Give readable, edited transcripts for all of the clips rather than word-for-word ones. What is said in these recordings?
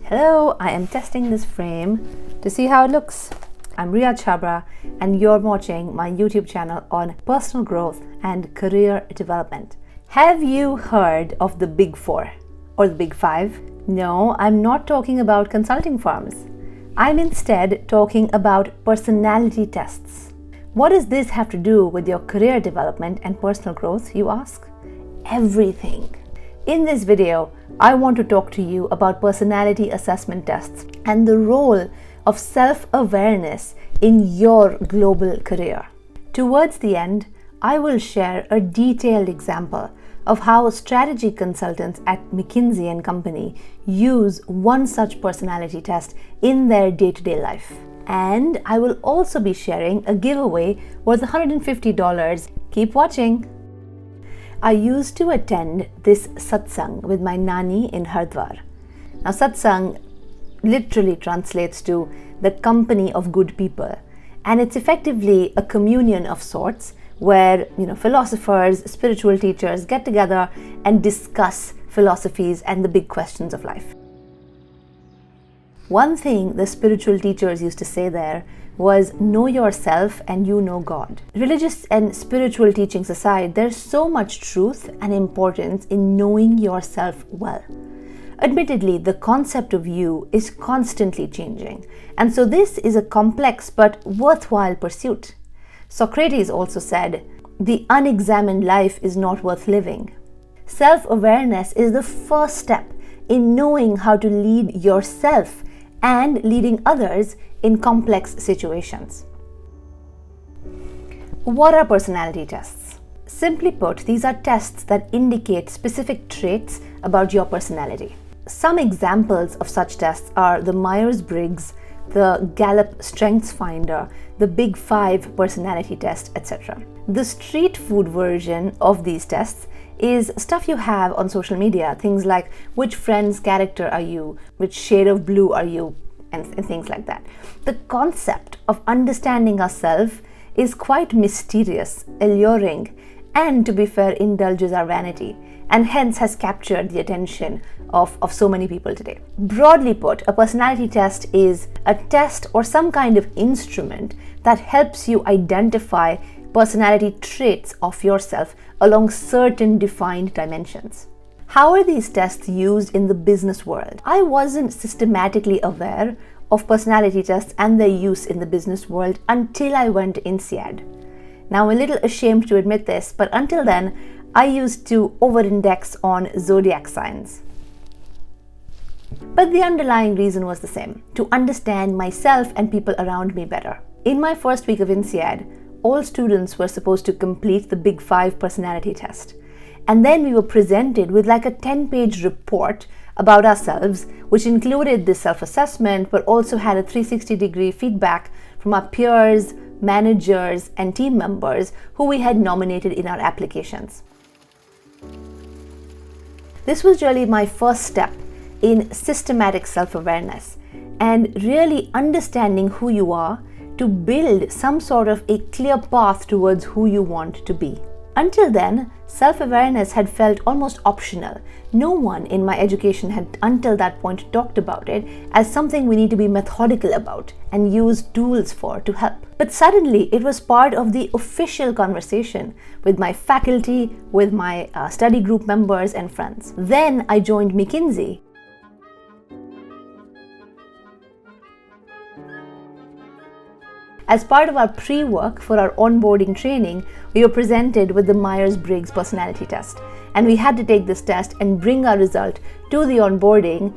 Hello, I am testing this frame to see how it looks. I'm Riya Chabra and you're watching my YouTube channel on personal growth and career development. Have you heard of the Big Four or the Big Five? No, I'm not talking about consulting firms. I'm instead talking about personality tests. What does this have to do with your career development and personal growth, you ask? Everything. In this video, I want to talk to you about personality assessment tests and the role of self-awareness in your global career. Towards the end, I will share a detailed example of how strategy consultants at McKinsey and Company use one such personality test in their day-to-day life. And I will also be sharing a giveaway worth $150. Keep watching. I used to attend this satsang with my nani in Hardwar. Now, satsang literally translates to the company of good people, and it's effectively a communion of sorts where philosophers, spiritual teachers get together and discuss philosophies and the big questions of life. One thing the spiritual teachers used to say there was, know yourself and you know God. Religious and spiritual teachings aside, there's so much truth and importance in knowing yourself well. Admittedly, the concept of you is constantly changing, and so this is a complex but worthwhile pursuit. Socrates also said, the unexamined life is not worth living. Self-awareness is the first step in knowing how to lead yourself and leading others in complex situations. What are personality tests? Simply put, these are tests that indicate specific traits about your personality. Some examples of such tests are the Myers-Briggs, the Gallup Strengths Finder, the Big Five personality test, etc. The street food version of these tests is stuff you have on social media, things like which friend's character are you, which shade of blue are you, and things like that. The concept of understanding ourselves is quite mysterious, alluring, and to be fair, indulges our vanity, and hence has captured the attention of so many people today. Broadly put, a personality test is a test or some kind of instrument that helps you identify personality traits of yourself along certain defined dimensions. How are these tests used in the business world? I wasn't systematically aware of personality tests and their use in the business world until I went to INSEAD. Now, I'm a little ashamed to admit this, but until then, I used to over-index on zodiac signs. But the underlying reason was the same: to understand myself and people around me better. In my first week of INSEAD, all students were supposed to complete the Big Five personality test. And then we were presented with like a 10-page report about ourselves, which included this self-assessment, but also had a 360-degree feedback from our peers, managers, and team members who we had nominated in our applications. This was really my first step in systematic self-awareness and really understanding who you are to build some sort of a clear path towards who you want to be. Until then, self-awareness had felt almost optional. No one in my education had until that point talked about it as something we need to be methodical about and use tools for to help. But suddenly it was part of the official conversation with my faculty, with my study group members and friends. Then I joined McKinsey. As part of our pre-work for our onboarding training, we were presented with the Myers-Briggs personality test, and we had to take this test and bring our result to the onboarding.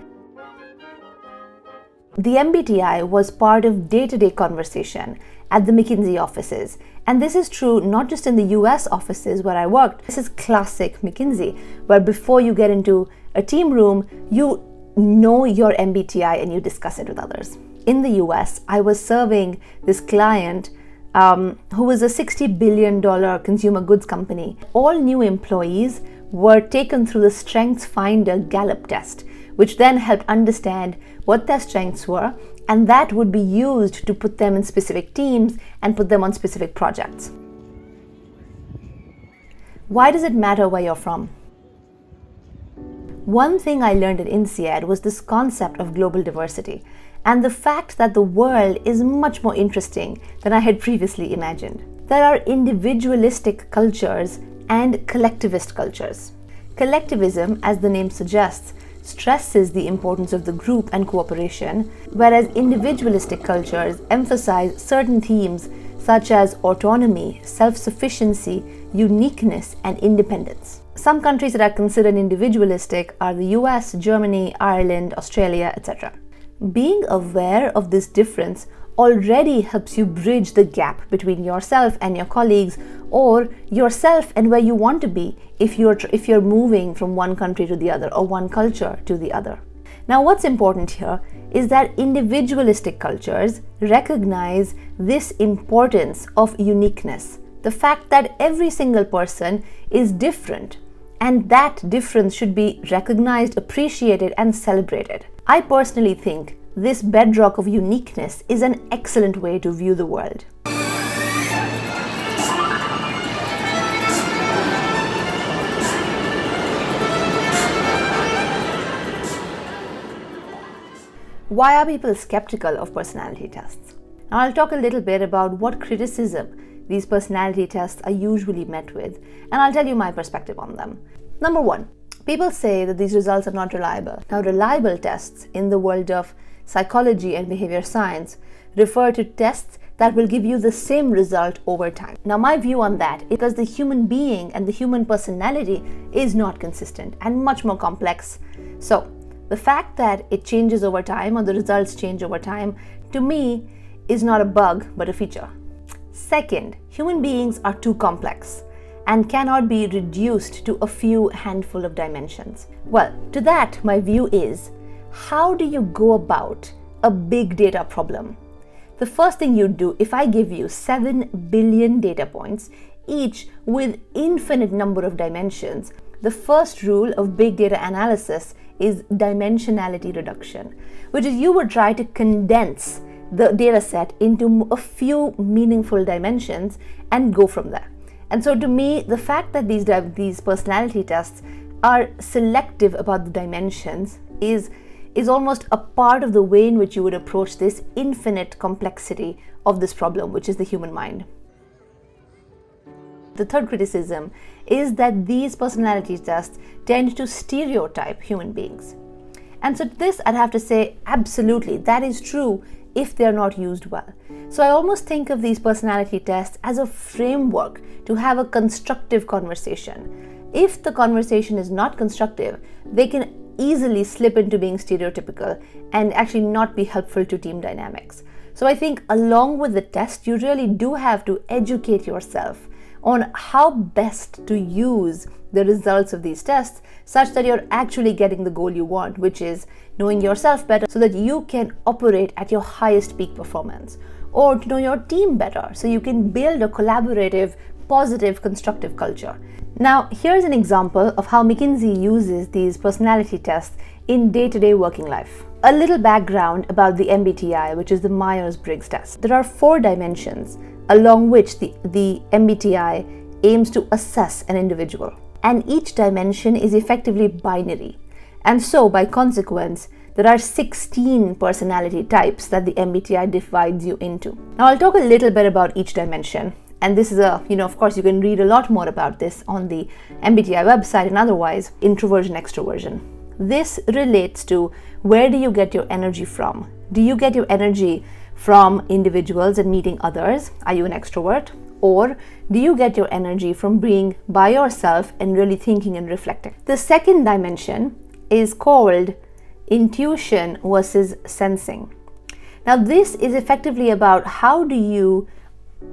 The MBTI was part of day-to-day conversation at the McKinsey offices, and this is true not just in the US offices where I worked. This is classic McKinsey, where before you get into a team room, you know your MBTI and you discuss it with others. In the US, I was serving this client who was a $60 billion consumer goods company. All new employees were taken through the Strengths Finder Gallup test, which then helped understand what their strengths were, and that would be used to put them in specific teams and put them on specific projects. Why does it matter where you're from? One thing I learned at INSEAD was this concept of global diversity and the fact that the world is much more interesting than I had previously imagined. There are individualistic cultures and collectivist cultures. Collectivism, as the name suggests, stresses the importance of the group and cooperation, whereas individualistic cultures emphasize certain themes such as autonomy, self-sufficiency, uniqueness, and independence. Some countries that are considered individualistic are the US, Germany, Ireland, Australia, etc. Being aware of this difference already helps you bridge the gap between yourself and your colleagues, or yourself and where you want to be if you're moving from one country to the other or one culture to the other. Now, what's important here is that individualistic cultures recognize this importance of uniqueness, the fact that every single person is different, and that difference should be recognized, appreciated, and celebrated. I personally think this bedrock of uniqueness is an excellent way to view the world. Why are people skeptical of personality tests? Now, I'll talk a little bit about what criticism these personality tests are usually met with, and I'll tell you my perspective on them. Number one, people say that these results are not reliable. Now, reliable tests in the world of psychology and behavior science refer to tests that will give you the same result over time. Now, my view on that is because the human being and the human personality is not consistent and much more complex. So, the fact that it changes over time or the results change over time, to me, is not a bug but a feature. Second, human beings are too complex and cannot be reduced to a few handful of dimensions. Well, to that, my view is, how do you go about a big data problem? The first thing you do, if I give you 7 billion data points, each with infinite number of dimensions, the first rule of big data analysis is dimensionality reduction, which is you would try to condense the data set into a few meaningful dimensions and go from there. And so to me, the fact that these personality tests are selective about the dimensions is almost a part of the way in which you would approach this infinite complexity of this problem, which is the human mind. The third criticism is that these personality tests tend to stereotype human beings. And so this, I'd have to say, absolutely, that is true if they're not used well. So I almost think of these personality tests as a framework to have a constructive conversation. If the conversation is not constructive, they can easily slip into being stereotypical and actually not be helpful to team dynamics. So I think along with the test, you really do have to educate yourself on how best to use the results of these tests such that you're actually getting the goal you want, which is knowing yourself better so that you can operate at your highest peak performance, or to know your team better so you can build a collaborative, positive, constructive culture. Now, here's an example of how McKinsey uses these personality tests in day-to-day working life. A little background about the MBTI, which is the Myers-Briggs test. There are 4 dimensions along which the MBTI aims to assess an individual. And each dimension is effectively binary. And so, by consequence, there are 16 personality types that the MBTI divides you into. Now, I'll talk a little bit about each dimension. And this is of course, you can read a lot more about this on the MBTI website and otherwise, introversion, extroversion. This relates to where do you get your energy from? Do you get your energy from individuals and meeting others? Are you an extrovert? Or do you get your energy from being by yourself and really thinking and reflecting? The second dimension is called intuition versus sensing. Now, this is effectively about how do you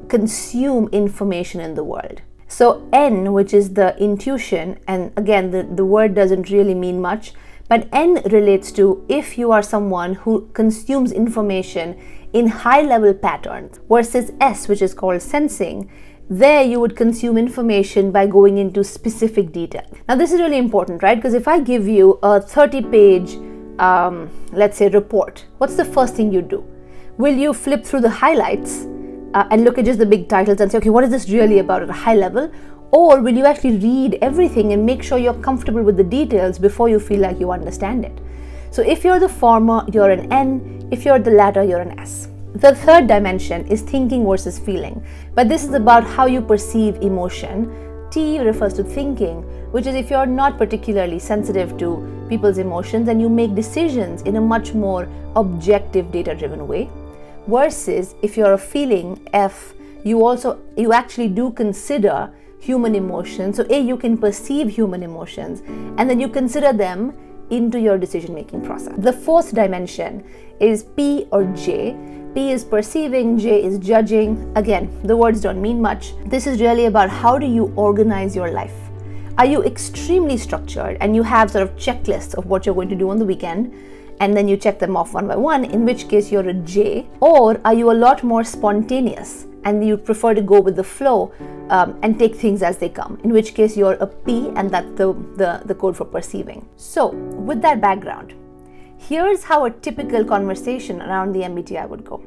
consume information in the world. So N, which is the intuition, and again, the word doesn't really mean much, but N relates to if you are someone who consumes information in high-level patterns, versus S, which is called sensing. There you would consume information by going into specific detail. Now, this is really important, right? Because if I give you a 30-page, let's say, report, what's the first thing you do? Will you flip through the highlights and look at just the big titles and say, okay, what is this really about at a high level? Or will you actually read everything and make sure you're comfortable with the details before you feel like you understand it? So if you're the former, you're an N. If you're the latter, you're an S. The third dimension is thinking versus feeling, but this is about how you perceive emotion. T refers to thinking, which is if you're not particularly sensitive to people's emotions and you make decisions in a much more objective, data-driven way. Versus if you're a feeling, F, you actually do consider human emotions. So A, you can perceive human emotions and then you consider them into your decision-making process. The fourth dimension is P or J. P is perceiving, J is judging. Again, the words don't mean much. This is really about how do you organize your life. Are you extremely structured and you have sort of checklists of what you're going to do on the weekend and then you check them off one by one, in which case you're a J? Or are you a lot more spontaneous and you prefer to go with the flow and take things as they come, in which case you're a P, and that's the code for perceiving. So with that background, here's how a typical conversation around the MBTI would go.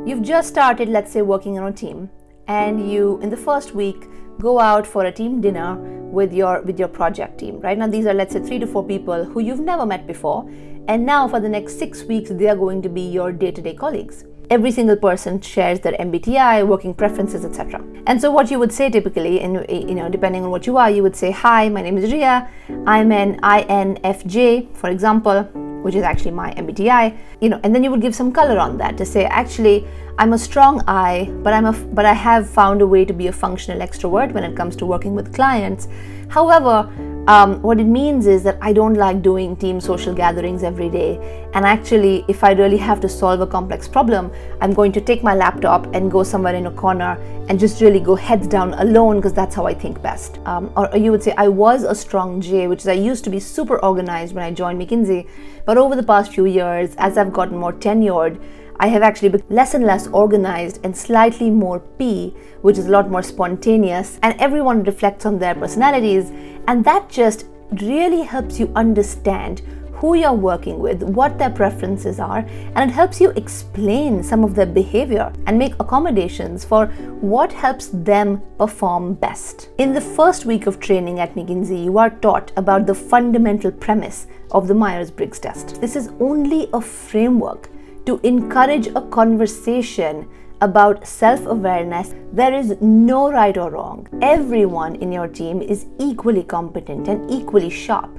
You've just started, let's say, working on a team, and you, in the first week, go out for a team dinner with your project team. Right now, these are, let's say, 3 to 4 people who you've never met before, and now for the next 6 weeks, they are going to be your day-to-day colleagues. Every single person shares their MBTI, working preferences, etc. And so what you would say typically, and depending on what you are, you would say, hi, my name is Ria, I'm an INFJ, for example, which is actually my MBTI, and then you would give some color on that to say, actually, I'm a strong I, but I have found a way to be a functional extrovert when it comes to working with clients. However, what it means is that I don't like doing team social gatherings every day. And actually, if I really have to solve a complex problem, I'm going to take my laptop and go somewhere in a corner and just really go heads down alone, because that's how I think best. Or you would say, I was a strong J, which is I used to be super organized when I joined McKinsey. But over the past few years, as I've gotten more tenured, I have actually become less and less organized and slightly more P, which is a lot more spontaneous, and everyone reflects on their personalities, and that just really helps you understand who you're working with, what their preferences are, and it helps you explain some of their behavior and make accommodations for what helps them perform best. In the first week of training at McKinsey, you are taught about the fundamental premise of the Myers-Briggs test. This is only a framework to encourage a conversation about self-awareness. There is no right or wrong. Everyone in your team is equally competent and equally sharp.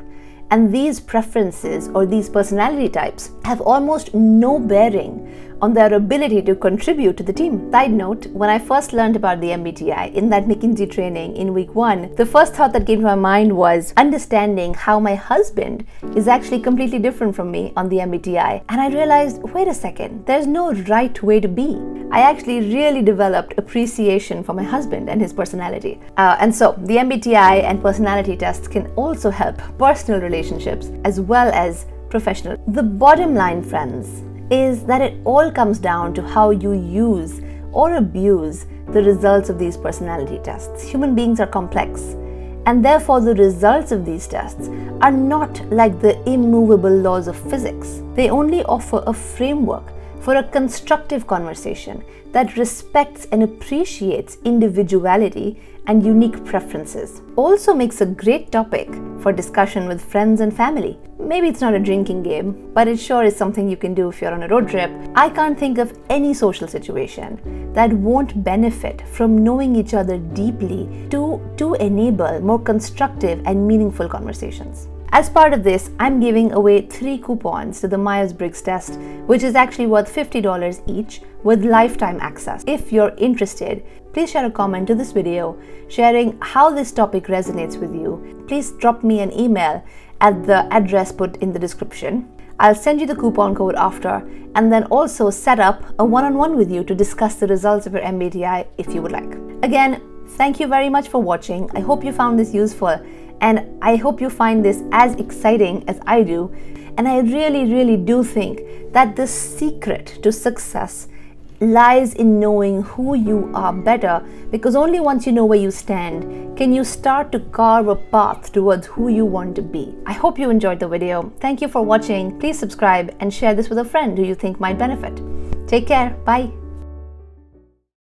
And these preferences or these personality types have almost no bearing on their ability to contribute to the team. Side note, when I first learned about the MBTI in that McKinsey training in week 1, the first thought that came to my mind was understanding how my husband is actually completely different from me on the MBTI. And I realized, wait a second, there's no right way to be. I actually really developed appreciation for my husband and his personality. And so the MBTI and personality tests can also help personal relationships as well as professional. The bottom line, friends, is that it all comes down to how you use or abuse the results of these personality tests. Human beings are complex, and therefore the results of these tests are not like the immovable laws of physics. They only offer a framework for a constructive conversation that respects and appreciates individuality and unique preferences. Also makes a great topic for discussion with friends and family. Maybe it's not a drinking game, but it sure is something you can do if you're on a road trip. I can't think of any social situation that won't benefit from knowing each other deeply to enable more constructive and meaningful conversations. As part of this, I'm giving away 3 coupons to the Myers-Briggs test, which is actually worth $50 each with lifetime access. If you're interested, please share a comment to this video sharing how this topic resonates with you. Please drop me an email at the address put in the description. I'll send you the coupon code after, and then also set up a one-on-one with you to discuss the results of your MBTI if you would like. Again, thank you very much for watching. I hope you found this useful, and I hope you find this as exciting as I do. And I really do think that the secret to success lies in knowing who you are better, because only once you know where you stand can you start to carve a path towards who you want to be. I hope you enjoyed the video. Thank you for watching. Please subscribe and share this with a friend who you think might benefit. Take care. Bye.